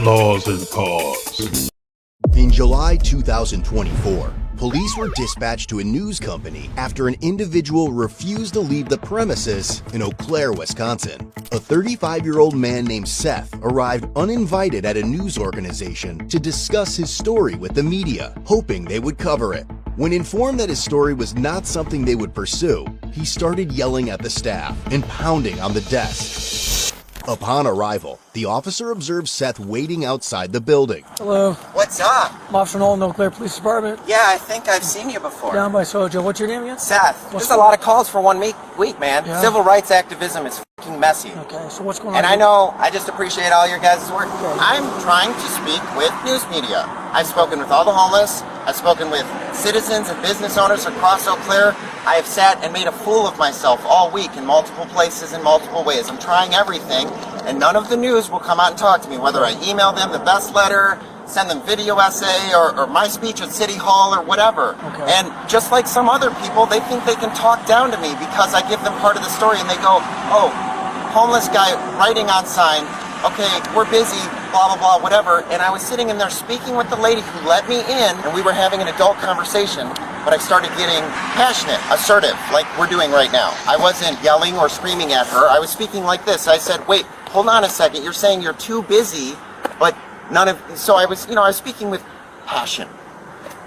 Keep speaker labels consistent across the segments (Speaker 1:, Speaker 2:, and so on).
Speaker 1: Claws and Paws.
Speaker 2: In July 2024, police were dispatched to a news company after an individual refused to leave the premises in Eau Claire, Wisconsin. A 35-year-old man named Seth arrived uninvited at a news organization to discuss his story with the media, hoping they would cover it. When informed that his story was not something they would pursue, he started yelling at the staff and pounding on the desk. Upon arrival, the officer observed Seth waiting outside the building.
Speaker 3: Hello.
Speaker 4: What's up?
Speaker 3: I'm Officer Nolan, Eau Claire Police Department.
Speaker 4: Yeah, I think I've seen you before.
Speaker 3: Down by Sojo. What's your name again?
Speaker 4: Seth.
Speaker 3: What's
Speaker 4: There's a lot of calls for 1 week, man.
Speaker 3: Yeah?
Speaker 4: Civil rights activism is fucking messy.
Speaker 3: Okay, so what's going on?
Speaker 4: And I know, I just appreciate all your guys' work.
Speaker 3: Okay.
Speaker 4: I'm trying to speak with news media. I've spoken with all the homeless. I've spoken with citizens and business owners across Eau Claire. I have sat and made a fool of myself all week in multiple places in multiple ways. I'm trying everything, and none of the news will come out and talk to me, whether I email them the best letter, send them video essay, or my speech at City Hall, or whatever.
Speaker 3: Okay.
Speaker 4: And just like some other people, they think they can talk down to me because I give them part of the story, and they go, oh, homeless guy writing on sign, okay, we're busy, blah, blah, blah, whatever. And I was sitting in there speaking with the lady who let me in, and we were having an adult conversation, but I started getting passionate, assertive, like we're doing right now. I wasn't yelling or screaming at her. I was speaking like this. I said, wait, hold on a second. You're saying you're too busy, but so I was speaking with passion.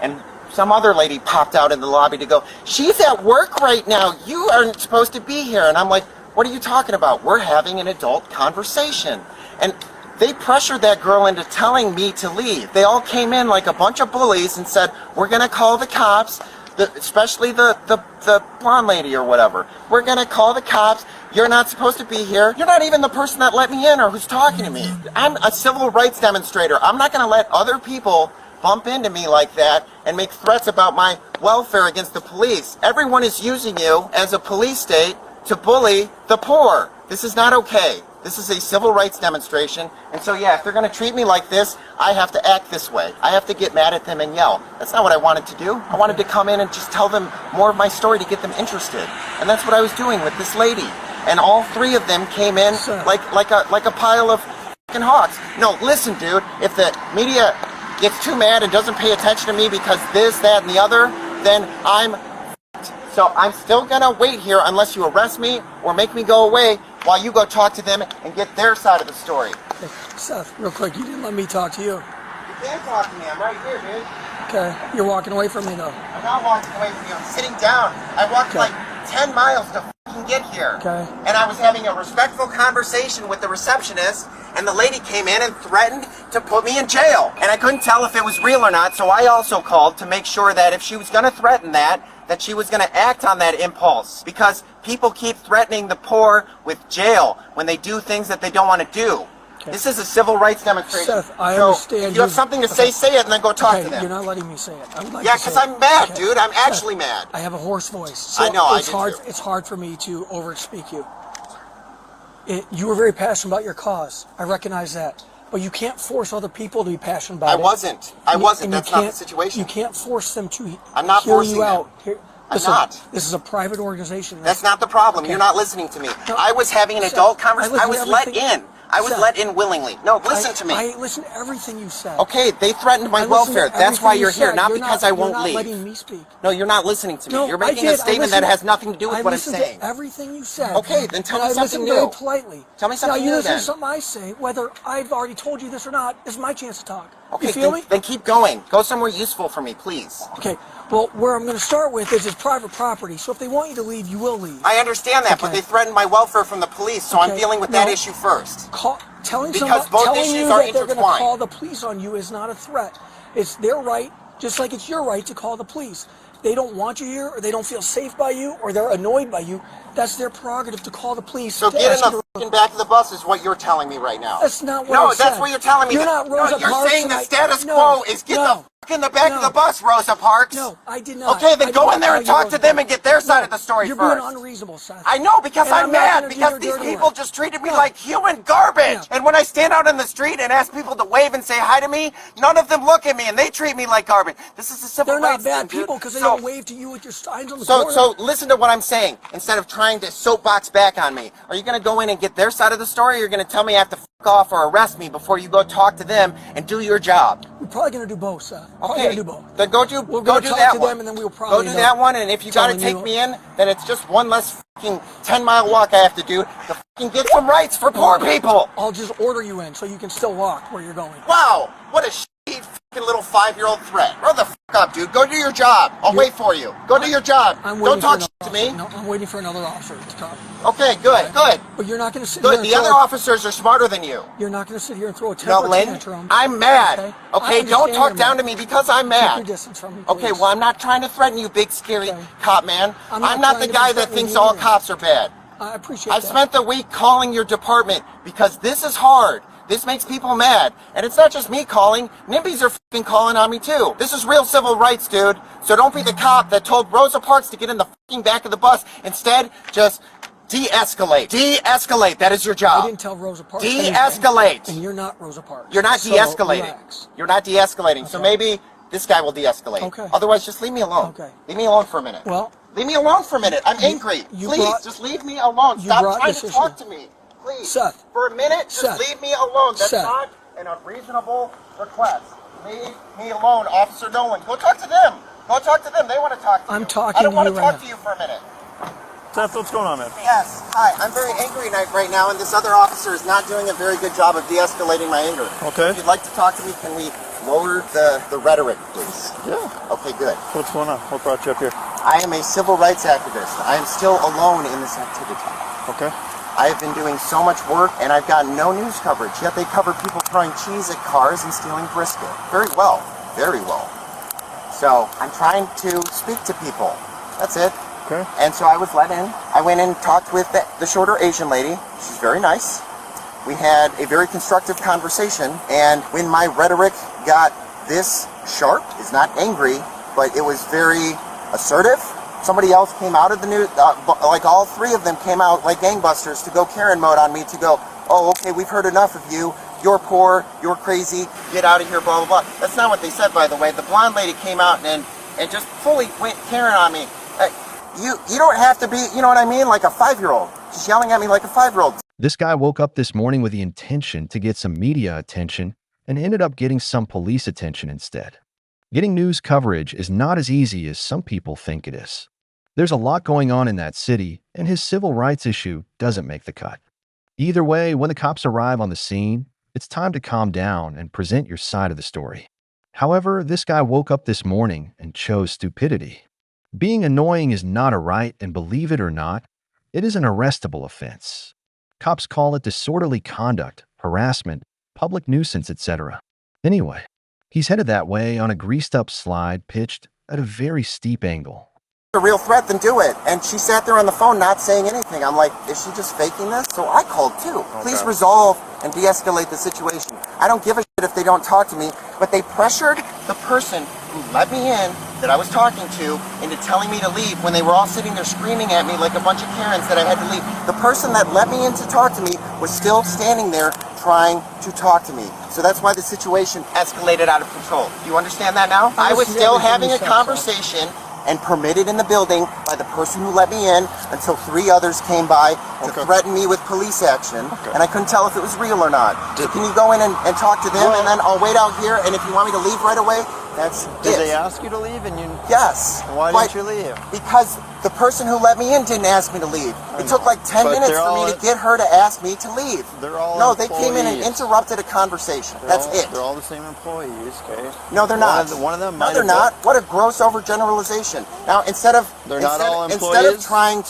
Speaker 4: And some other lady popped out in the lobby to go, she's at work right now. You aren't supposed to be here. And I'm like, what are you talking about? We're having an adult conversation. And they pressured that girl into telling me to leave. They all came in like a bunch of bullies and said, we're going to call the cops, especially the blonde lady or whatever. We're going to call the cops. You're not supposed to be here. You're not even the person that let me in or who's talking to me. I'm a civil rights demonstrator. I'm not going to let other people bump into me like that and make threats about my welfare against the police. Everyone is using you as a police state to bully the poor. This is not okay. This is a civil rights demonstration. And so, yeah, if they're going to treat me like this, I have to act this way. I have to get mad at them and yell. That's not what I wanted to do. I wanted to come in and just tell them more of my story to get them interested. And that's what I was doing with this lady. And all three of them came in like a pile of fucking hawks. No, listen, dude, if the media gets too mad and doesn't pay attention to me because this, that, and the other, then I'm So I'm still gonna wait here unless you arrest me or make me go away while you go talk to them and get their side of the story.
Speaker 3: Hey, Seth, real quick, you didn't let me talk to you.
Speaker 4: You can't talk to me, I'm right here, dude.
Speaker 3: Okay, you're walking away from me though.
Speaker 4: I'm not walking away from you, I'm sitting down. I walked like 10 miles to fucking get here.
Speaker 3: Okay.
Speaker 4: And I was having a respectful conversation with the receptionist, and the lady came in and threatened to put me in jail. And I couldn't tell if it was real or not, so I also called to make sure that if she was gonna threaten that she was gonna act on that impulse. Because people keep threatening the poor with jail when they do things that they don't wanna do. Okay. This is a civil rights demonstration.
Speaker 3: Seth, I understand.
Speaker 4: If you have something to say it and then go talk to them.
Speaker 3: You're not letting me say it. I would like
Speaker 4: yeah,
Speaker 3: to say
Speaker 4: because I'm mad,
Speaker 3: okay.
Speaker 4: dude. I'm
Speaker 3: Seth,
Speaker 4: actually mad.
Speaker 3: I have a hoarse voice. So
Speaker 4: I know,
Speaker 3: it's hard. It's hard for me to overspeak you. You were very passionate about your cause. I recognize that. But you can't force other people to be passionate about it.
Speaker 4: I wasn't. That's not the situation.
Speaker 3: You can't force them to
Speaker 4: I'm not
Speaker 3: hear
Speaker 4: forcing
Speaker 3: you
Speaker 4: them.
Speaker 3: out. Listen,
Speaker 4: I'm not.
Speaker 3: This is a private organization.
Speaker 4: That's not the problem.
Speaker 3: Okay.
Speaker 4: You're not listening to me.
Speaker 3: No,
Speaker 4: I was having an
Speaker 3: Seth,
Speaker 4: adult conversation. I was let
Speaker 3: everything-
Speaker 4: in. I was
Speaker 3: Seth,
Speaker 4: let in willingly. No, listen to me.
Speaker 3: I listened to everything you said.
Speaker 4: Okay, they threatened my welfare. That's why you're here, not because I won't leave.
Speaker 3: You're not letting me speak.
Speaker 4: No, you're not listening to me.
Speaker 3: No,
Speaker 4: you're making a statement that has nothing to do with what I'm saying.
Speaker 3: I listened to everything you said.
Speaker 4: Okay, then tell me something new.
Speaker 3: I listened very politely.
Speaker 4: Tell me something new,
Speaker 3: Now, you listen
Speaker 4: then.
Speaker 3: to something I say, whether I've already told you this or not, this is my chance to talk.
Speaker 4: Okay,
Speaker 3: you feel me?
Speaker 4: Then keep going. Go somewhere useful for me, please.
Speaker 3: Okay, well, where I'm going to start with is it's private property, so if they want you to leave, you will leave.
Speaker 4: I understand that, but they threatened my welfare from the police, so I'm dealing with that issue first.
Speaker 3: Telling you
Speaker 4: both
Speaker 3: that
Speaker 4: issues are
Speaker 3: they're going to
Speaker 4: intertwined.
Speaker 3: call the police on you is not a threat. It's their right, just like it's your right to call the police. They don't want you here, or they don't feel safe by you, or they're annoyed by you. That's their prerogative to call the police.
Speaker 4: So get in the fucking back of the bus is what you're telling me right now.
Speaker 3: That's not what I said.
Speaker 4: No, that's what you're telling me.
Speaker 3: You're not Rosa
Speaker 4: You're
Speaker 3: Parks.
Speaker 4: saying the status quo is get the fuck in the back of the bus, Rosa Parks.
Speaker 3: No, I did not.
Speaker 4: Okay, then go in there and talk to them and get their side of the story
Speaker 3: first.
Speaker 4: first.
Speaker 3: You're being unreasonable, Seth.
Speaker 4: I know, because I'm mad, because these people just treated me like human garbage. And when I stand out in the street and ask people to wave and say hi to me, none of them look at me and they treat me like garbage. This is a civil rights thing, dude.
Speaker 3: They're not bad people because they don't wave to you with your signs on the corner.
Speaker 4: So listen to what I'm saying. Instead of trying trying to soapbox back on me. Are you going to go in and get their side of the story, or you're going to tell me I have to fuck off or arrest me before you go talk to them and do your job?
Speaker 3: We're probably going to do both, sir. We're
Speaker 4: Okay,
Speaker 3: going to do both.
Speaker 4: then go do
Speaker 3: We'll
Speaker 4: go
Speaker 3: go
Speaker 4: do
Speaker 3: talk
Speaker 4: that
Speaker 3: to
Speaker 4: one.
Speaker 3: them, and then we'll probably
Speaker 4: go do that one, and if you got to
Speaker 3: telling
Speaker 4: take
Speaker 3: you-
Speaker 4: me in, then it's just one less fucking 10-mile walk I have to do to fucking get some rights for poor people.
Speaker 3: I'll just order you in so you can still walk where you're going.
Speaker 4: Wow, what a shitty fucking little 5-year-old threat. Grow the fuck up, dude. Go do your job. I'll wait for you. Go do your job. Don't talk shit to me.
Speaker 3: No, I'm waiting for another officer to talk.
Speaker 4: Okay, good, good.
Speaker 3: But you're not going to sit here
Speaker 4: Good,
Speaker 3: and
Speaker 4: the other officers are smarter than you.
Speaker 3: You're not going to sit here and throw a
Speaker 4: No,
Speaker 3: temper
Speaker 4: Lynn,
Speaker 3: tantrum.
Speaker 4: I'm mad.
Speaker 3: I
Speaker 4: Okay, don't
Speaker 3: understand
Speaker 4: talk
Speaker 3: you're
Speaker 4: down
Speaker 3: mad.
Speaker 4: to me because I'm
Speaker 3: Keep
Speaker 4: mad.
Speaker 3: your distance from me,
Speaker 4: Okay,
Speaker 3: please.
Speaker 4: well, I'm not trying to threaten you, big scary
Speaker 3: Okay.
Speaker 4: cop man.
Speaker 3: I'm
Speaker 4: I'm
Speaker 3: not
Speaker 4: not the
Speaker 3: trying to
Speaker 4: guy
Speaker 3: be
Speaker 4: that
Speaker 3: threatening
Speaker 4: thinks
Speaker 3: you
Speaker 4: all
Speaker 3: either.
Speaker 4: cops are bad.
Speaker 3: I appreciate
Speaker 4: I've
Speaker 3: that.
Speaker 4: spent the week calling your department because this is hard. This makes people mad. And it's not just me calling. NIMBYs are fucking calling on me too. This is real civil rights, dude. So don't be the cop that told Rosa Parks to get in the fucking back of the bus. Instead, just de-escalate. De-escalate. That is your job.
Speaker 3: I didn't tell Rosa Parks anything,
Speaker 4: De-escalate.
Speaker 3: and you're not Rosa Parks.
Speaker 4: You're not
Speaker 3: So
Speaker 4: de-escalating.
Speaker 3: relax.
Speaker 4: You're not de-escalating. So
Speaker 3: Okay.
Speaker 4: maybe this guy will de-escalate.
Speaker 3: Okay.
Speaker 4: Otherwise, just leave me alone.
Speaker 3: Okay.
Speaker 4: Leave me alone for a minute.
Speaker 3: Well,
Speaker 4: leave me alone for a minute. I'm angry.
Speaker 3: you
Speaker 4: Please,
Speaker 3: brought-
Speaker 4: just leave me alone.
Speaker 3: you
Speaker 4: Stop
Speaker 3: brought
Speaker 4: trying
Speaker 3: this
Speaker 4: to
Speaker 3: issue.
Speaker 4: talk to me. Please.
Speaker 3: Seth.
Speaker 4: For a minute, just
Speaker 3: Seth.
Speaker 4: leave me alone. That's
Speaker 3: Seth.
Speaker 4: not an unreasonable request. Leave me alone, Officer Nolan. Go talk to them. Go talk to them. They want to talk to you.
Speaker 3: I'm talking
Speaker 4: I don't
Speaker 3: to
Speaker 4: want
Speaker 3: you
Speaker 4: to
Speaker 3: right
Speaker 4: talk
Speaker 3: now.
Speaker 4: to you for a minute.
Speaker 5: Seth, what's going on, man?
Speaker 4: Yes. Hi. I'm very angry right now, and this other officer is not doing a very good job of de-escalating my anger.
Speaker 5: Okay.
Speaker 4: If you'd like to talk to me, can we lower the rhetoric, please?
Speaker 5: Yeah.
Speaker 4: Okay, good.
Speaker 5: What's going on? What brought you up here?
Speaker 4: I am a civil rights activist. I am still alone in this activity.
Speaker 5: Okay.
Speaker 4: I have been doing so much work, and I've gotten no news coverage, yet they cover people throwing cheese at cars and stealing brisket. Very well. Very well. So, I'm trying to speak to people. That's it.
Speaker 5: Okay.
Speaker 4: And so I was let in. I went in and talked with the shorter Asian lady. She's very nice. We had a very constructive conversation, and when my rhetoric got this sharp, it's not angry, but it was very assertive. Somebody else came out of the news, like all three of them came out like gangbusters to go Karen mode on me, to go, oh, okay, we've heard enough of you. You're poor, you're crazy, get out of here, blah, blah, blah. That's not what they said, by the way. The blonde lady came out and just fully went Karen on me. You don't have to be, you know what I mean, like a 5-year-old. Just yelling at me like a 5-year-old.
Speaker 6: This guy woke up this morning with the intention to get some media attention and ended up getting some police attention instead. Getting news coverage is not as easy as some people think it is. There's a lot going on in that city, and his civil rights issue doesn't make the cut. Either way, when the cops arrive on the scene, it's time to calm down and present your side of the story. However, this guy woke up this morning and chose stupidity. Being annoying is not a right, and believe it or not, it is an arrestable offense. Cops call it disorderly conduct, harassment, public nuisance, etc. Anyway, he's headed that way on a greased-up slide pitched at a very steep angle.
Speaker 4: A real threat, then do it. And she sat there on the phone not saying anything. I'm like, is she just faking this? So I called too. Please resolve and de-escalate the situation. I don't give a shit if they don't talk to me, but they pressured the person who let me in, that I was talking to, into telling me to leave when they were all sitting there screaming at me like a bunch of Karens that I had to leave. The person that let me in to talk to me was still standing there trying to talk to me. So that's why the situation escalated out of control. Do you understand that now? I was still having a conversation and permitted in the building by the person who let me in until 3 others came by to threaten me with police action, and I couldn't tell if it was real or not. So can you go in and talk to them, and then I'll wait out here, and if you want me to leave right away, that's it.
Speaker 5: Did they ask you to leave and you...
Speaker 4: Yes.
Speaker 5: Why didn't you leave?
Speaker 4: Because the person who let me in didn't ask me to leave. It took like 10
Speaker 5: But
Speaker 4: minutes
Speaker 5: they're
Speaker 4: for me
Speaker 5: all-
Speaker 4: to get her to ask me to leave.
Speaker 5: They're all
Speaker 4: No, they came in and
Speaker 5: employees.
Speaker 4: interrupted a conversation. That's it.
Speaker 5: They're all the same employees, okay?
Speaker 4: No, they're not.
Speaker 5: One of them
Speaker 4: No,
Speaker 5: might
Speaker 4: they're
Speaker 5: have...
Speaker 4: not. What a gross overgeneralization. Now, instead of trying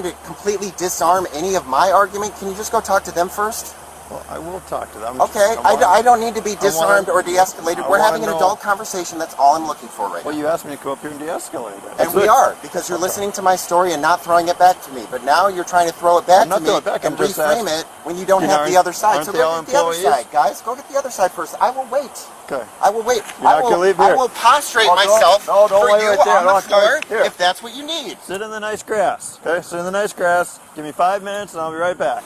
Speaker 4: to completely disarm any of my argument, can you just go talk to them first?
Speaker 5: Well, I will talk to them.
Speaker 4: Okay, I don't need to be disarmed or de-escalated.
Speaker 5: I
Speaker 4: We're
Speaker 5: wanna
Speaker 4: having an
Speaker 5: know-
Speaker 4: adult conversation. That's all I'm looking for right
Speaker 5: Well,
Speaker 4: now.
Speaker 5: you asked me to come up here and de-escalate it.
Speaker 4: And we are, because you're listening to my story and not throwing it back to me. But now you're trying to throw it back
Speaker 5: I'm not
Speaker 4: to me
Speaker 5: throwing it back,
Speaker 4: and
Speaker 5: I'm just
Speaker 4: reframe
Speaker 5: asking.
Speaker 4: it when you don't
Speaker 5: You
Speaker 4: have
Speaker 5: know,
Speaker 4: the other side.
Speaker 5: aren't
Speaker 4: So
Speaker 5: they
Speaker 4: go
Speaker 5: all
Speaker 4: get the other
Speaker 5: employees?
Speaker 4: side, guys. Go get the other side first. I will wait.
Speaker 5: Okay.
Speaker 4: I will wait.
Speaker 5: You're not gonna leave
Speaker 4: I
Speaker 5: here.
Speaker 4: will prostrate
Speaker 5: Oh, don't-
Speaker 4: myself
Speaker 5: no, don't
Speaker 4: for
Speaker 5: wait
Speaker 4: you
Speaker 5: right there.
Speaker 4: on the
Speaker 5: Don't-
Speaker 4: floor
Speaker 5: here.
Speaker 4: if that's what you need.
Speaker 5: Sit in the nice grass, okay? Sit in the nice grass. Give me 5 minutes and I'll be right back.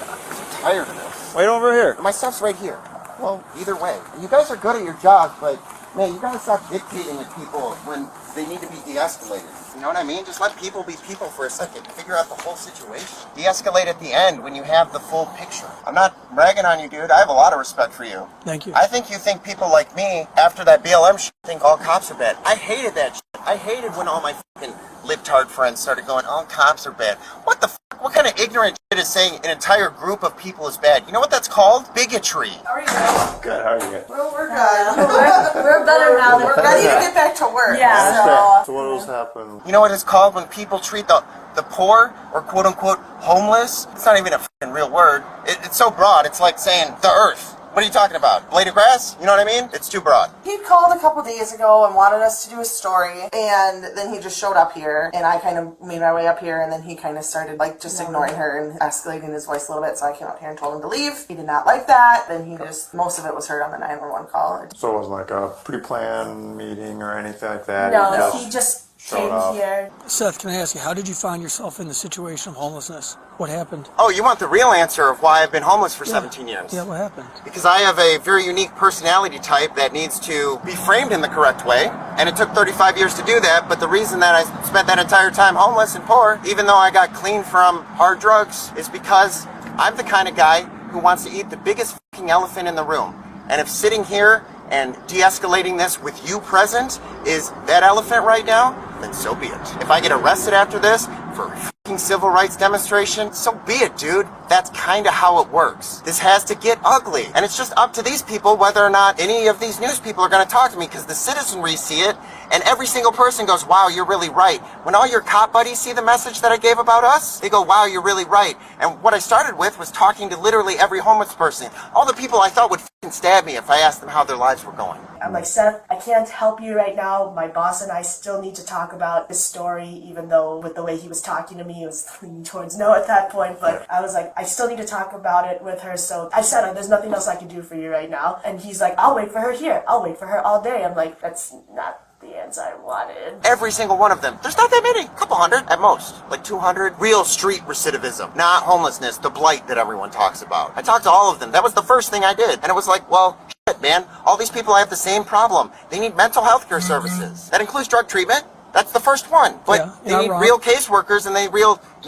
Speaker 4: I'm tired of this.
Speaker 5: Wait over here.
Speaker 4: My stuff's right here. Well, either way. You guys are good at your jobs, but man, you gotta stop dictating to people when they need to be de-escalated. You know what I mean? Just let people be people for a second. Figure out the whole situation. De-escalate at the end when you have the full picture. I'm not ragging on you, dude. I have a lot of respect for you.
Speaker 3: Thank you.
Speaker 4: I think you think people like me, after that BLM shit, think all cops are bad. I hated that shit. I hated when all my fucking libtard friends started going, all cops are bad. What the fuck? What kind of ignorant shit is saying an entire group of people is bad? You know what that's called? Bigotry.
Speaker 7: How are you guys?
Speaker 5: Good, how are you guys?
Speaker 7: Well, we're good. We're better now. We're ready to get back to work.
Speaker 5: Yeah. So what else happened?
Speaker 4: You know what it's called when people treat the poor, or quote unquote homeless? It's not even a fucking real word. It's so broad, it's like saying the earth. What are you talking about? Blade of grass? You know what I mean? It's too broad.
Speaker 7: He called a couple days ago and wanted us to do a story, and then he just showed up here, and I kind of made my way up here, and then he kind of started like just ignoring her and escalating his voice a little bit, so I came up here and told him to leave. He did not like that. Then he just, most of it was heard on the 911 call.
Speaker 5: So it wasn't like a pre-planned meeting or anything like that?
Speaker 8: No, he just came
Speaker 5: up
Speaker 8: here.
Speaker 3: Seth, can I ask you, how did you find yourself in the situation of homelessness? What happened?
Speaker 4: Oh, you want the real answer of why I've been homeless for 17 years?
Speaker 3: Yeah, what happened?
Speaker 4: Because I have a very unique personality type that needs to be framed in the correct way. And it took 35 years to do that, but the reason that I spent that entire time homeless and poor, even though I got clean from hard drugs, is because I'm the kind of guy who wants to eat the biggest fucking elephant in the room. And if sitting here and de-escalating this with you present is that elephant right now, then so be it. If I get arrested after this for a fucking civil rights demonstration, so be it, dude. That's kind of how it works. This has to get ugly. And it's just up to these people whether or not any of these news people are going to talk to me, because the citizenry see it, and every single person goes, wow, you're really right. When all your cop buddies see the message that I gave about us, they go, wow, you're really right. And what I started with was talking to literally every homeless person. All the people I thought would fucking stab me if I asked them how their lives were going.
Speaker 8: I'm like, Seth, I can't help you right now. My boss and I still need to talk about this story, even though with the way he was talking to me, it was leaning towards no at that point. But I was like, I still need to talk about it with her. So I said, there's nothing else I can do for you right now. And he's like, I'll wait for her here. I'll wait for her all day. I'm like, that's not the answer I wanted.
Speaker 4: Every single one of them. There's not that many. A couple hundred at most. Like 200. Real street recidivism. Not homelessness, the blight that everyone talks about. I talked to all of them. That was the first thing I did. And it was like, well, shit, man. All these people have the same problem. They need mental health care services. That includes drug treatment. That's the first one. But they need real caseworkers, and they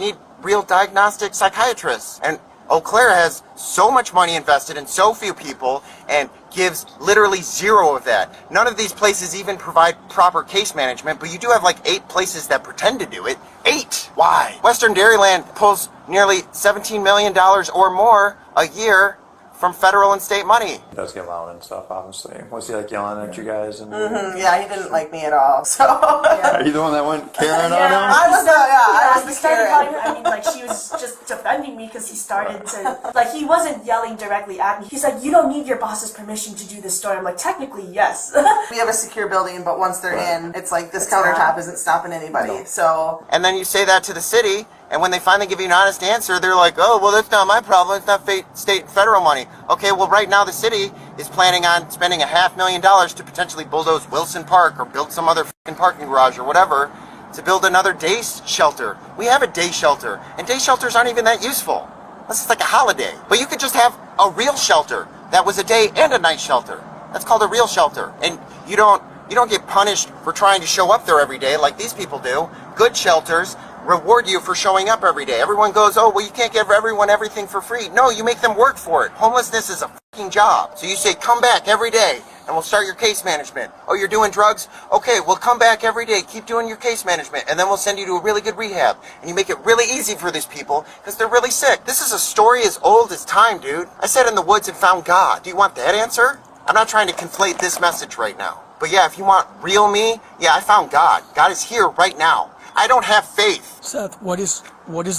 Speaker 4: need real diagnostic psychiatrists. And Eau Claire has so much money invested in so few people and gives literally zero of that. None of these places even provide proper case management, but you do have like 8 places that pretend to do it. 8! Why? Western Dairyland pulls nearly $17 million or more a year from federal and state money.
Speaker 5: He does get loud and stuff, obviously. Was he like yelling at you guys? And
Speaker 7: Yeah, he didn't like me at all. So
Speaker 5: Are you the one that went Karen on him?
Speaker 7: I was
Speaker 8: He
Speaker 7: the
Speaker 8: started
Speaker 7: Karen.
Speaker 8: calling her, I mean, like, she was just defending me because he started to, like, he wasn't yelling directly at me. He's like, you don't need your boss's permission to do this story. I'm like, technically, yes.
Speaker 7: We have a secure building, but once they're in, it's like this countertop isn't stopping anybody. So
Speaker 4: And then you say that to the city, and when they finally give you an honest answer, they're like, oh, well, that's not my problem. It's not state and federal money. Okay, well, right now the city is planning on spending $500,000 to potentially bulldoze Wilson Park or build some other fucking parking garage or whatever to build another day shelter. We have a day shelter, and day shelters aren't even that useful. This is like a holiday. But you could just have a real shelter that was a day and a night shelter. That's called a real shelter. And you don't get punished for trying to show up there every day like these people do. Good shelters reward you for showing up every day. Everyone goes, oh, well, you can't give everyone everything for free. No, you make them work for it. Homelessness is a fucking job. So you say, come back every day and we'll start your case management. Oh, you're doing drugs? Okay, we'll come back every day. Keep doing your case management, and then we'll send you to a really good rehab. And you make it really easy for these people because they're really sick. This is a story as old as time, dude. I sat in the woods and found God. Do you want that answer? I'm not trying to conflate this message right now. But yeah, if you want real me, yeah, I found God. God is here right now. I don't have faith.
Speaker 3: Seth, what is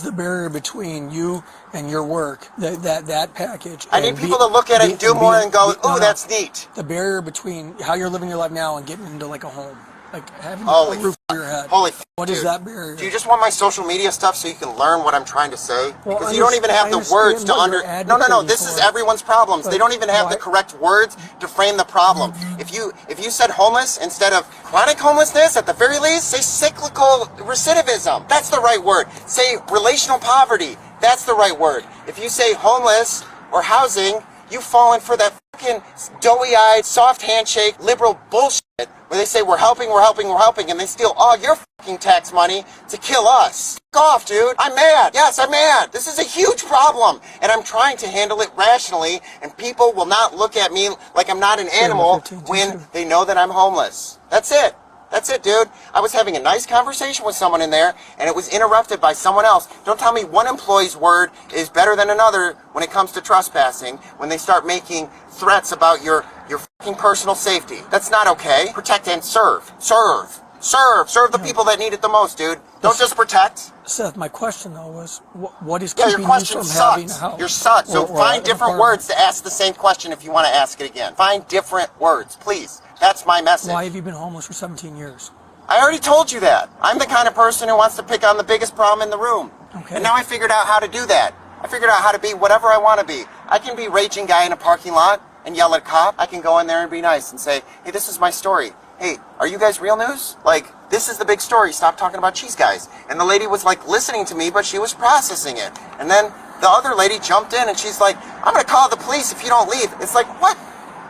Speaker 3: the barrier between you and your work, that package?
Speaker 4: I need people to look at it and do more and go, ooh, that's neat.
Speaker 3: The barrier between how you're living your life now and getting into like a home, like having
Speaker 4: Holy
Speaker 3: a roof over your head.
Speaker 4: Holy
Speaker 3: What is that barrier?
Speaker 4: Do you just want my social media stuff so you can learn what I'm trying to say?
Speaker 3: Well,
Speaker 4: Because you don't even have the words to No, this is everyone's problems. They don't even have the correct words to frame the problem. If you said homeless instead of chronic homelessness, at the very least, say cyclical recidivism. That's the right word. Say relational poverty. That's the right word. If you say homeless or housing, you've fallen for that fucking doughy-eyed, soft handshake, liberal bullshit where they say we're helping, and they steal all your fucking tax money to kill us. Fuck off, dude. I'm mad. Yes, I'm mad. This is a huge problem, and I'm trying to handle it rationally, and people will not look at me like I'm not an animal when they know that I'm homeless. That's it. That's it, dude. I was having a nice conversation with someone in there, and it was interrupted by someone else. Don't tell me one employee's word is better than another when it comes to trespassing, when they start making threats about your fucking personal safety. That's not okay. Protect and serve. Serve. Serve the people that need it the most, dude. Don't just protect.
Speaker 3: Seth, my question, though, was what is
Speaker 4: your
Speaker 3: keeping you
Speaker 4: question
Speaker 3: from having a
Speaker 4: sucks.
Speaker 3: house?
Speaker 4: You're sucked. So
Speaker 3: or
Speaker 4: find
Speaker 3: an
Speaker 4: different
Speaker 3: apartment?
Speaker 4: words to ask the same question if you want to ask it again. Find different words, please. That's my message.
Speaker 3: Why have you been homeless for 17 years?
Speaker 4: I already told you that. I'm the kind of person who wants to pick on the biggest problem in the room.
Speaker 3: Okay.
Speaker 4: And now I figured out how to do that. I figured out how to be whatever I want to be. I can be a raging guy in a parking lot and yell at a cop. I can go in there and be nice and say, hey, this is my story. Hey, are you guys real news? Like, this is the big story. Stop talking about cheese guys. And the lady was like listening to me, but she was processing it. And then the other lady jumped in and she's like, I'm going to call the police if you don't leave. It's like, what?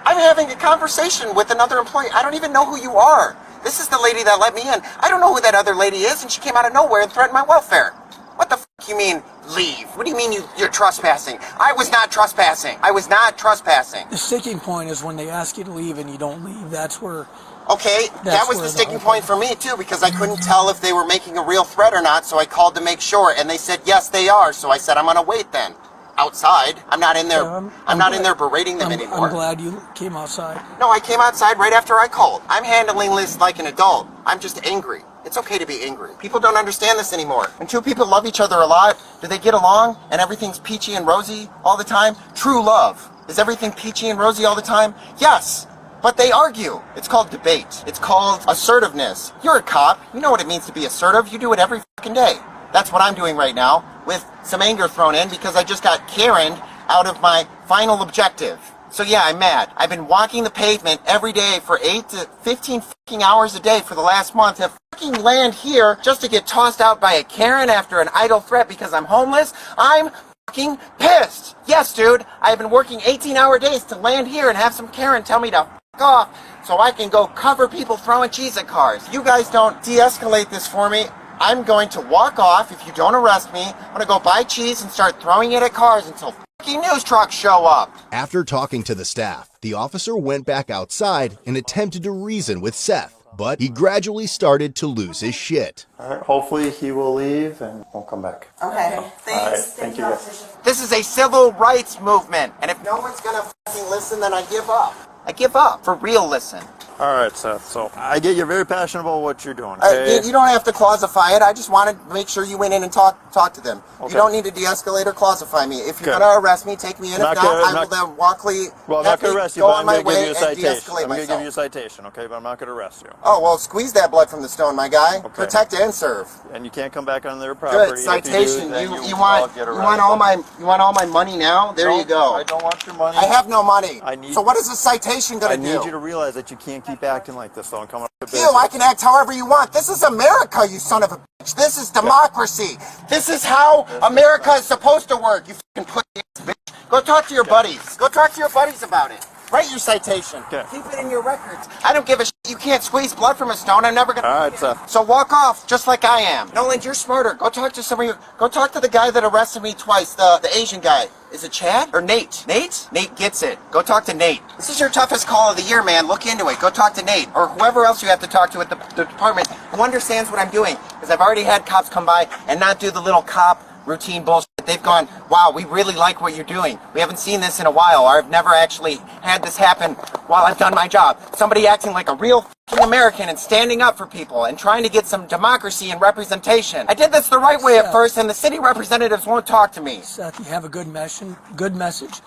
Speaker 4: I'm having a conversation with another employee. I don't even know who you are. This is the lady that let me in. I don't know who that other lady is, and she came out of nowhere and threatened my welfare. What the f*** you mean, leave? What do you mean you're trespassing? I was not trespassing. I was not trespassing.
Speaker 3: The sticking point is when they ask you to leave and you don't leave. That's where...
Speaker 4: Okay, that was the sticking point for me, too, because I couldn't tell if they were making a real threat or not, so I called to make sure, and they said, yes, they are. So I said, I'm going to wait then. Outside. I'm not in there. I'm not in there berating them anymore.
Speaker 3: I'm glad you came outside.
Speaker 4: No, I came outside right after I called. I'm handling this like an adult. I'm just angry. It's okay to be angry. People don't understand this anymore. When two people love each other a lot, do they get along and everything's peachy and rosy all the time? True love. Is everything peachy and rosy all the time? Yes. But they argue. It's called debate. It's called assertiveness. You're a cop. You know what it means to be assertive. You do it every fucking day. That's what I'm doing right now, with some anger thrown in because I just got Karen'd out of my final objective. So yeah, I'm mad. I've been walking the pavement every day for 8 to 15 fucking hours a day for the last month to fucking land here just to get tossed out by a Karen after an idle threat because I'm homeless. I'm fucking pissed. Yes, dude, I've been working 18-hour days to land here and have some Karen tell me to fuck off so I can go cover people throwing cheese at cars. You guys don't de-escalate this for me. I'm going to walk off if you don't arrest me. I'm going to go buy cheese and start throwing it at cars until fucking news trucks show up.
Speaker 2: After talking to the staff, the officer went back outside and attempted to reason with Seth, but he gradually started to lose his shit.
Speaker 5: All right, hopefully he will leave and won't come back.
Speaker 7: Okay, thanks.
Speaker 5: All right, thank you guys.
Speaker 4: This is a civil rights movement, and if no one's going to fucking listen, then I give up. I give up. For real, listen.
Speaker 5: All right, Seth, so I get you're very passionate about what you're doing. Okay?
Speaker 4: You don't have to clausify it. I just wanted to make sure you went in and talk to them. Okay. You don't need to de-escalate or clausify me. If you're going to arrest me, take me in. If not, I will then walkly
Speaker 5: well, I'm not going to arrest you,
Speaker 4: go
Speaker 5: but
Speaker 4: on
Speaker 5: I'm
Speaker 4: my
Speaker 5: going to give
Speaker 4: way
Speaker 5: you a
Speaker 4: and
Speaker 5: citation.
Speaker 4: de-escalate
Speaker 5: I'm going to
Speaker 4: myself.
Speaker 5: give you a citation, okay? But I'm not going to arrest you.
Speaker 4: Oh, well, squeeze that blood from the stone, my guy.
Speaker 5: Okay.
Speaker 4: Protect and serve.
Speaker 5: And you can't come back on their property.
Speaker 4: Good, citation.
Speaker 5: If
Speaker 4: You want all my money now? There you go.
Speaker 5: I don't want your money.
Speaker 4: I have no money. So what is a citation going to do?
Speaker 5: I need you to realize that you can't keep acting like this, though, and come up with
Speaker 4: You, I can act however you want. This is America, you son of a bitch. This is democracy. This is how America is supposed to work, you fucking pussy ass bitch. Go talk to your buddies. Go talk to your buddies about it. Write your citation.
Speaker 5: Okay.
Speaker 4: Keep it in your records. I don't give a shit. You can't squeeze blood from a stone. I'm never gonna.
Speaker 5: All right, Seth.
Speaker 4: So walk off, just like I am. Nolan, you're smarter. Go talk to some of your. Go talk to the guy that arrested me twice. The Asian guy. Is it Chad or Nate? Nate? Nate gets it. Go talk to Nate. This is your toughest call of the year, man. Look into it. Go talk to Nate or whoever else you have to talk to at the department who understands what I'm doing. Because I've already had cops come by and not do the little cop routine bullshit. They've gone, wow, we really like what you're doing. We haven't seen this in a while, or I've never actually had this happen while I've done my job. Somebody acting like a real f***ing American and standing up for people and trying to get some democracy and representation. I did this the right way at first, and the city representatives won't talk to me.
Speaker 3: Seth, you have a good message.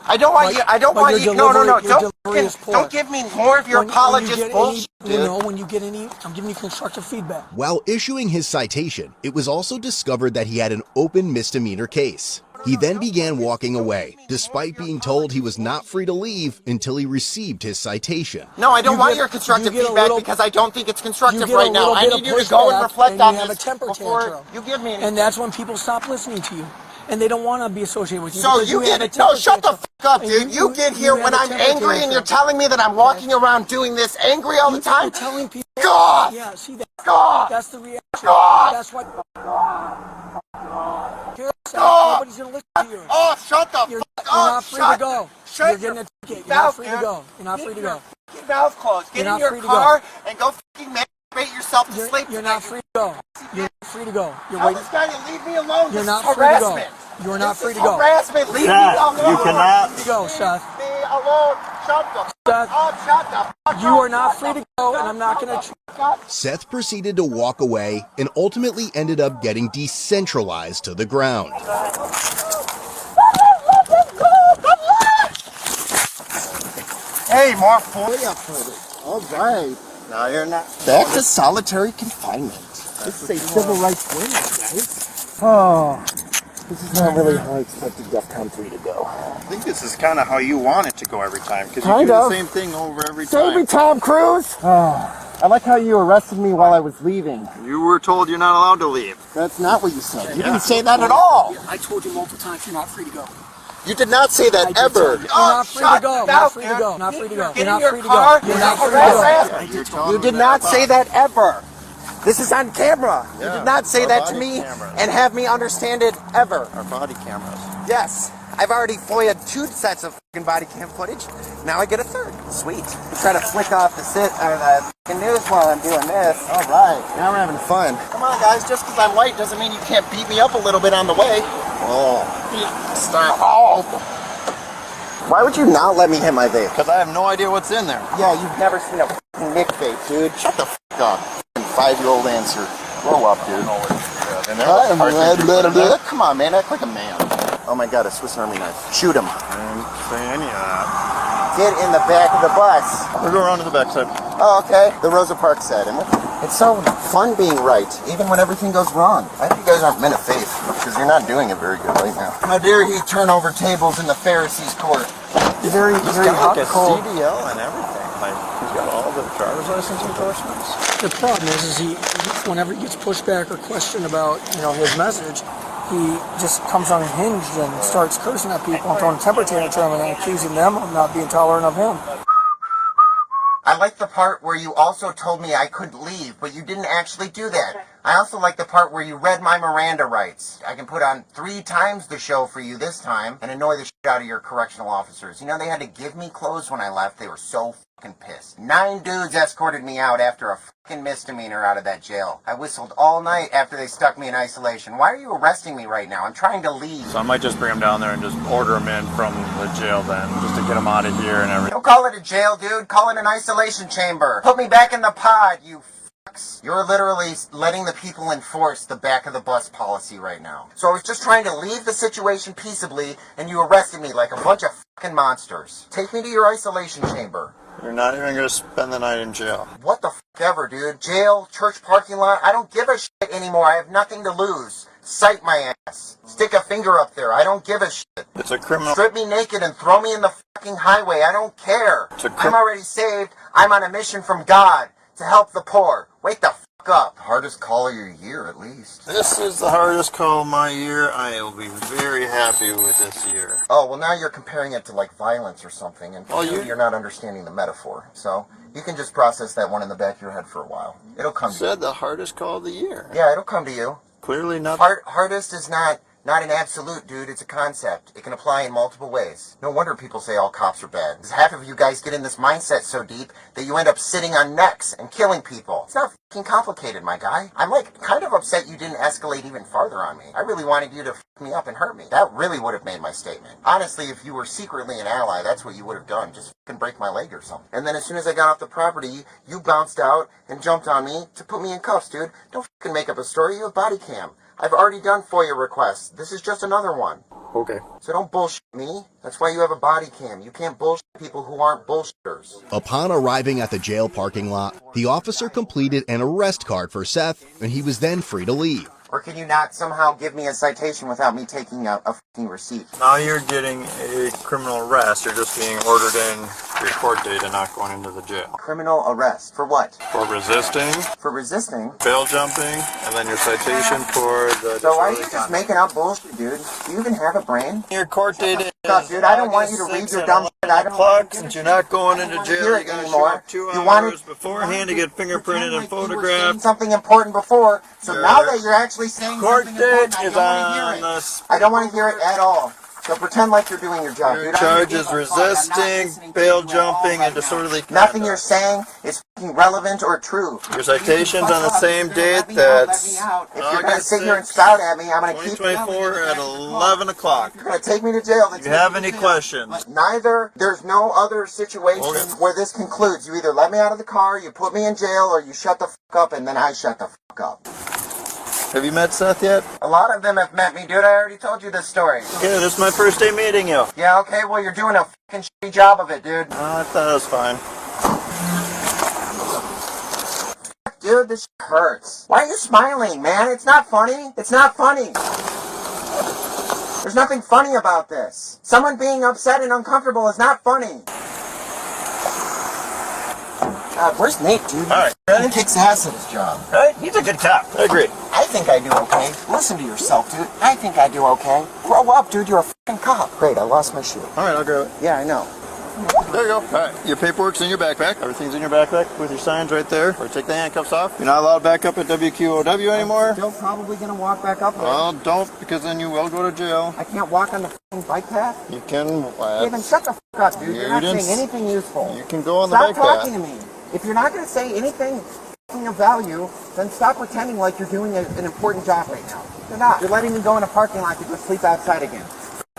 Speaker 4: I don't want you. I don't want you. No. Don't give me more of your apologist bullshit, dude.
Speaker 3: When you get any, I'm giving you constructive feedback.
Speaker 2: While issuing his citation, it was also discovered that he had an open misdemeanor case. He then began walking away, despite being told he was not free to leave until he received his citation.
Speaker 4: No, I don't want your constructive feedback because I don't think it's constructive right now. I need you to go and reflect on this before you give me anything.
Speaker 3: And that's when people stop listening to you. and they don't want to be associated with you.
Speaker 4: So
Speaker 3: because
Speaker 4: you
Speaker 3: have
Speaker 4: get
Speaker 3: a
Speaker 4: it. No,
Speaker 3: temper
Speaker 4: shut the
Speaker 3: tantrum.
Speaker 4: fuck up,
Speaker 3: And
Speaker 4: dude. You get here
Speaker 3: have
Speaker 4: when
Speaker 3: a
Speaker 4: I'm
Speaker 3: temper
Speaker 4: angry and
Speaker 3: tantrum.
Speaker 4: you're telling me that I'm walking around doing this angry all the time.
Speaker 3: You're telling people.
Speaker 4: God!
Speaker 3: Yeah, see that?
Speaker 4: God!
Speaker 3: That's the reaction.
Speaker 4: God!
Speaker 3: That's what.
Speaker 4: God!
Speaker 3: Nobody's gonna listen to you.
Speaker 4: Oh, shut the fuck
Speaker 3: You're
Speaker 4: up!
Speaker 3: not free to go.
Speaker 4: Shut
Speaker 3: You're getting a ticket. You're not free to go. You're not free to go.
Speaker 4: Get your mouth closed. Get
Speaker 3: You're
Speaker 4: in
Speaker 3: not
Speaker 4: your
Speaker 3: free to
Speaker 4: car and go fucking masturbate yourself to sleep.
Speaker 3: You're not free to go. You're not free to go. You're
Speaker 4: Tell
Speaker 3: waiting.
Speaker 4: this guy to leave me alone.
Speaker 3: You're
Speaker 4: This
Speaker 3: not
Speaker 4: is
Speaker 3: free to go.
Speaker 4: harassment.
Speaker 3: You're not
Speaker 4: This
Speaker 3: free
Speaker 4: is
Speaker 3: to go.
Speaker 4: harassment. Leave me
Speaker 5: Seth,
Speaker 4: alone.
Speaker 5: you cannot.
Speaker 3: Free to go, Seth.
Speaker 4: Leave me alone. Shut the
Speaker 3: Seth,
Speaker 4: fuck up. Shut the fuck up.
Speaker 3: you are not free to go, and I'm not gonna.
Speaker 2: Seth proceeded to walk away and ultimately ended up getting decentralized to the ground.
Speaker 4: Hey, more FOIA footage. All right. No, you're not. Back to solitary confinement. This is a civil rights win, guys. Oh, this is not really how I expected DEFCON 3 to go.
Speaker 5: I think this is kind of how you want it to go every time, because you
Speaker 4: Kind
Speaker 5: do
Speaker 4: of.
Speaker 5: the same thing over every
Speaker 4: Save me,
Speaker 5: time.
Speaker 4: Tom Cruise! Oh, I like how you arrested me while I was leaving.
Speaker 5: You were told you're not allowed to leave.
Speaker 4: That's not what you said. You didn't say that at all.
Speaker 3: I told you multiple times you're not free to go.
Speaker 4: You did not say that ever.
Speaker 3: You're not free to go. Not free to go. Not free to go. You're not free to go. You're not free to go.
Speaker 4: You did not say that ever. This is on camera. You
Speaker 5: Yeah,
Speaker 4: did not say
Speaker 5: our
Speaker 4: that to
Speaker 5: body
Speaker 4: me
Speaker 5: cameras.
Speaker 4: and have me understand it ever.
Speaker 5: Our body cameras.
Speaker 4: Yes, I've already FOIA'd 2 sets of fucking body cam footage. Now I get a 3rd. Sweet. Try to flick off the fucking news while I'm doing this. All right, now we're having fun. Come on, guys. Just because I'm white doesn't mean you can't beat me up a little bit on the way. Oh, stop. Oh. Why would you not let me hit my vape?
Speaker 5: Because I have no idea what's in there.
Speaker 4: Yeah, you've never seen a fucking Nick vape, dude. Shut the fuck up. 5-year-old answer. Grow up, dude. Come on, man. Act like a man. Oh my god, a Swiss Army knife. Shoot him.
Speaker 5: I didn't say any of that.
Speaker 4: Get in the back of the bus.
Speaker 5: We'll go around to the backside.
Speaker 4: Oh, okay. The Rosa Parks said. And it's so fun being right, even when everything goes wrong. I hope you guys aren't men of faith, because you're not doing it very good right now. How dare he turn over tables in the Pharisees' court? Very hot,
Speaker 5: Like a
Speaker 4: cold.
Speaker 5: CDL and everything. Like, he's got all the driver's license endorsements.
Speaker 3: The problem is he whenever he gets pushed back or questioned about his message, he just comes unhinged and starts cursing at people and throwing a temper tantrum and accusing them of not being tolerant of him.
Speaker 4: I like the part where you also told me I couldn't leave, but you didn't actually do that. I also like the part where you read my Miranda rights. I can put on 3 times the show for you this time and annoy the shit out of your correctional officers. You know, they had to give me clothes when I left. They were so fucking pissed. 9 dudes escorted me out after a fucking misdemeanor out of that jail. I whistled all night after they stuck me in isolation. Why are you arresting me right now? I'm trying to leave.
Speaker 5: So I might just bring him down there and just order him in from the jail then, just to get him out of here and everything.
Speaker 4: Don't call it a jail, dude. Call it an isolation chamber. Put me back in the pod, you fucks. You're literally letting the people enforce the back of the bus policy right now. So I was just trying to leave the situation peaceably, and you arrested me like a bunch of fucking monsters. Take me to your isolation chamber.
Speaker 5: You're not even going to spend the night in jail.
Speaker 4: What the fuck ever, dude? Jail, church parking lot, I don't give a shit anymore. I have nothing to lose. Sight my ass. Stick a finger up there. I don't give a shit.
Speaker 5: It's a criminal.
Speaker 4: Strip me naked and throw me in the fucking highway. I don't care. I'm already saved. I'm on a mission from God to help the poor. Wake the fuck up. Hardest call of your year, at least.
Speaker 5: This is the hardest call of my year. I will be very happy with this year.
Speaker 4: Oh, well, now you're comparing it to, like, violence or something, and
Speaker 5: Well,
Speaker 4: you're not understanding the metaphor. So you can just process that one in the back of your head for a while. It'll come to you.
Speaker 5: Said the hardest call of the year.
Speaker 4: Yeah, it'll come to you.
Speaker 5: Clearly not.
Speaker 4: Hardest is not an absolute, dude. It's a concept. It can apply in multiple ways. No wonder people say all cops are bad. Because half of you guys get in this mindset so deep that you end up sitting on necks and killing people. It's not fucking complicated, my guy. I'm like kind of upset you didn't escalate even farther on me. I really wanted you to fuck me up and hurt me. That really would have made my statement. Honestly, if you were secretly an ally, that's what you would have done. Just fucking break my leg or something. And then as soon as I got off the property, you bounced out and jumped on me to put me in cuffs, dude. Don't fucking make up a story. You have body cam. I've already done FOIA requests. This is just another one.
Speaker 5: Okay.
Speaker 4: So don't bullshit me. That's why you have a body cam. You can't bullshit people who aren't bullshitters.
Speaker 2: Upon arriving at the jail parking lot, the officer completed an arrest card for Seth, and he was then free to leave.
Speaker 4: Or can you not somehow give me a citation without me taking a fucking receipt?
Speaker 5: Now you're getting a criminal arrest. You're just being ordered in your court date and not going into the jail.
Speaker 4: Criminal arrest. For what?
Speaker 5: For resisting,
Speaker 4: For resisting?
Speaker 5: bail jumping, and then your citation for the...
Speaker 4: So why are you just making up bullshit, dude? Do you even have a brain?
Speaker 5: Your court date is...
Speaker 4: Up, dude, I don't want you to read your dumb shit. I don't
Speaker 5: Clock, since you're not going into
Speaker 4: hear
Speaker 5: jail,
Speaker 4: it
Speaker 5: you gotta show
Speaker 4: anymore.
Speaker 5: up 2
Speaker 4: You wanted-
Speaker 5: hours beforehand to get fingerprinted and
Speaker 4: You were saying
Speaker 5: photographed.
Speaker 4: something important before, so
Speaker 5: Your
Speaker 4: now that you're actually saying
Speaker 5: court
Speaker 4: something
Speaker 5: date
Speaker 4: important, I
Speaker 5: is
Speaker 4: don't want to
Speaker 5: on
Speaker 4: hear
Speaker 5: the...
Speaker 4: it. I don't want to hear it at all. So pretend like you're doing your job,
Speaker 5: Your
Speaker 4: dude.
Speaker 5: charge is resisting, bail jumping, and disorderly conduct.
Speaker 4: Nothing you're saying is fucking relevant or true.
Speaker 5: Your citation's on the same date,
Speaker 4: If
Speaker 5: that's
Speaker 4: you're gonna
Speaker 5: August
Speaker 4: sit here and
Speaker 5: 6th,
Speaker 4: spout at me, I'm gonna keep
Speaker 5: 2024 at 11 o'clock.
Speaker 4: You're gonna take me to jail.
Speaker 5: If you have any questions,
Speaker 4: Neither. There's no other situation where this concludes. You either let me out of the car, you put me in jail, or you shut the fuck up, and then I shut the fuck up.
Speaker 5: have you met Seth yet?
Speaker 4: A lot of them have met me, dude. I already told you this story.
Speaker 5: Yeah, this is my first day meeting you.
Speaker 4: Yeah, okay, well, you're doing a fucking shitty job of it, dude.
Speaker 5: I thought it was fine.
Speaker 4: Dude, this shit hurts. Why are you smiling, man? It's not funny. It's not funny. There's nothing funny about this. Someone being upset and uncomfortable is not funny. God, where's Nate, dude?
Speaker 5: Alright, ready?
Speaker 4: He kicks ass at his job.
Speaker 5: Right? He's a good cop. I agree.
Speaker 4: I think I do okay. Listen to yourself, dude. I think I do okay. Grow up, dude. You're a fucking cop. Great, I lost my shoe.
Speaker 5: Alright, I'll grab it.
Speaker 4: Yeah, I know.
Speaker 5: There you go. Alright, your paperwork's in your backpack. Everything's in your backpack with your signs right there. Or take the handcuffs off. You're not allowed back up at WQOW anymore.
Speaker 4: Still probably gonna walk back up there.
Speaker 5: Well, don't, because then you will go to jail.
Speaker 4: I can't walk on the fucking bike path?
Speaker 5: You can...
Speaker 4: Even shut the fuck up, dude. You're not
Speaker 5: didn't
Speaker 4: saying anything useful.
Speaker 5: You can go on the
Speaker 4: Stop
Speaker 5: bike
Speaker 4: talking
Speaker 5: path.
Speaker 4: to me. If you're not going to say anything of value, then stop pretending like you're doing an important job right now. You're not. You're letting me go in a parking lot to go sleep outside again.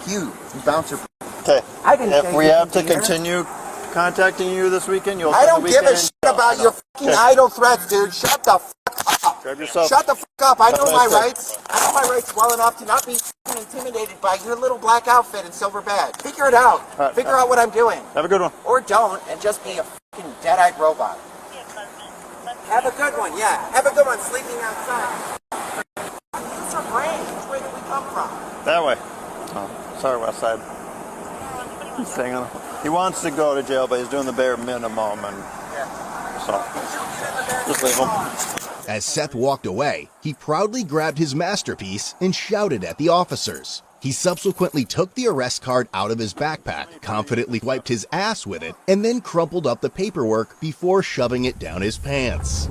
Speaker 4: You bouncer.
Speaker 5: Okay.
Speaker 4: I didn't
Speaker 5: If
Speaker 4: say
Speaker 5: we have to
Speaker 4: anything here.
Speaker 5: continue contacting you this weekend, you'll
Speaker 4: I
Speaker 5: spend
Speaker 4: don't
Speaker 5: the
Speaker 4: give a
Speaker 5: weekend
Speaker 4: shit
Speaker 5: in-
Speaker 4: about your fucking
Speaker 5: Okay.
Speaker 4: idle threats, dude. Shut the fuck up.
Speaker 5: Grab yourself.
Speaker 4: Shut the fuck up. I know
Speaker 5: Have a
Speaker 4: my
Speaker 5: nice day.
Speaker 4: rights. I know my rights well enough to not be fucking intimidated by your little black outfit and silver badge. Figure it out.
Speaker 5: right,
Speaker 4: Figure out what I'm doing.
Speaker 5: Have a good one.
Speaker 4: Or don't, and just be a fucking dead-eyed robot. Have a good one, yeah. Have a good one sleeping outside. Use your brain. Which way did we come from?
Speaker 5: That way. Oh, sorry, West Side. He's staying on. He wants to go to jail, but he's doing the bare minimum, and so just leave him.
Speaker 2: As Seth walked away, he proudly grabbed his masterpiece and shouted at the officers. He subsequently took the arrest card out of his backpack, confidently wiped his ass with it, and then crumpled up the paperwork before shoving it down his pants.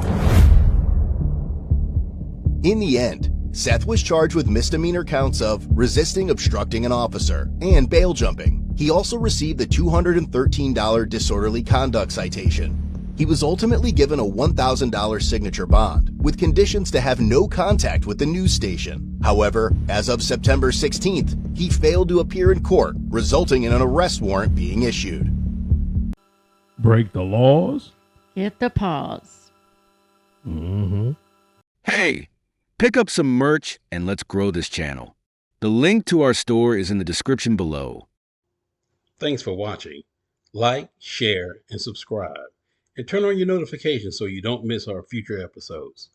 Speaker 2: In the end, Seth was charged with misdemeanor counts of resisting obstructing an officer and bail jumping. He also received a $213 disorderly conduct citation. He was ultimately given a $1,000 signature bond, with conditions to have no contact with the news station. However, as of September 16th, he failed to appear in court, resulting in an arrest warrant being issued.
Speaker 1: Break the laws?
Speaker 9: Hit the pause.
Speaker 10: Hey, pick up some merch and let's grow this channel. The link to our store is in the description below.
Speaker 11: Thanks for watching. Like, share, and subscribe. And turn on your notifications so you don't miss our future episodes.